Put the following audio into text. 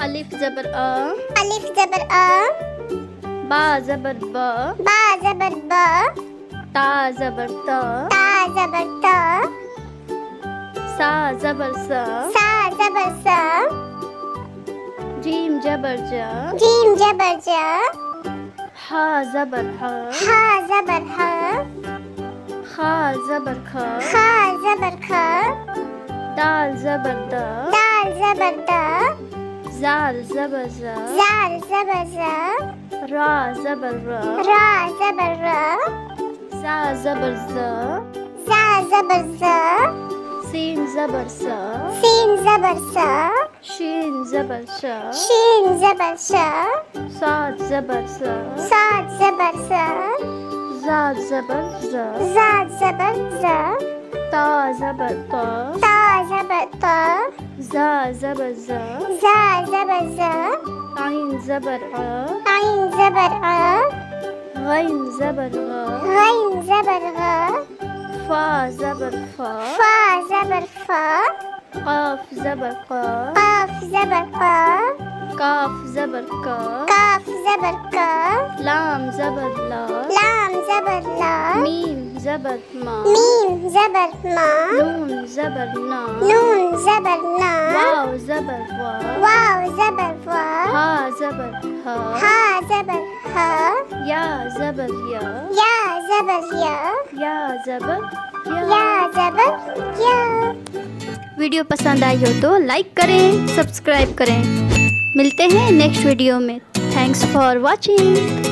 अलिफ ज़बर अ, अलिफ ज़बर अ, बा ज़बर ब, बा ज़बर ब, ता ज़बर त, ता ज़बर त, सा ज़बर स, सा ज़बर स, जीम ज़बर ज, जीम ज़बर ज, हा ज़बर ह, हा ज़बर ह, खा ज़बर ख, खा ज़बर ख, दाल ज़बर द, दाल ज़बर द, ज़ाल ज़बर ज़, ज़ाल ज़बर ज़, रा ज़बर र, रा ज़बर र, ज़ा ज़बर ज़, ज़ा ज़बर ज़, सीन ज़बर स, सीन ज़बर स, शीन ज़बर श, शीन ज़बर श, साद ज़बर स, साद ज़बर स, ज़ाद ज़बर ज़, ज़ाद ज़बर ज़, ता ज़बर त, ता ज़बर त, ज़ा ज़बर ज़, ज़ा ज़बर ज़, आइन ज़बर अ, आइन ज़बर अ, गैन ज़बर ग, गैन ज़बर ग, फा ज़बर फ, फा ज़बर फ, क़ाफ ज़बर क़, क़ाफ ज़बर क़, काफ ज़बर क, काफ ज़बर क, लाम ज़बर ल, लाम ज़बर ल, मीम ज़बर म, मीम ज़बर म, नून ज़बर न, नून ज़बर न, वाव ज़बर व, वाव ज़बर व, हा ज़बर ह, हा ज़बर ह, या ज़बर य, या ज़बर य, या ज़बर या ज़बर य। वीडियो पसंद आई हो तो लाइक करें, सब्सक्राइब करें। मिलते हैं नेक्स्ट वीडियो में। Thanks for watching.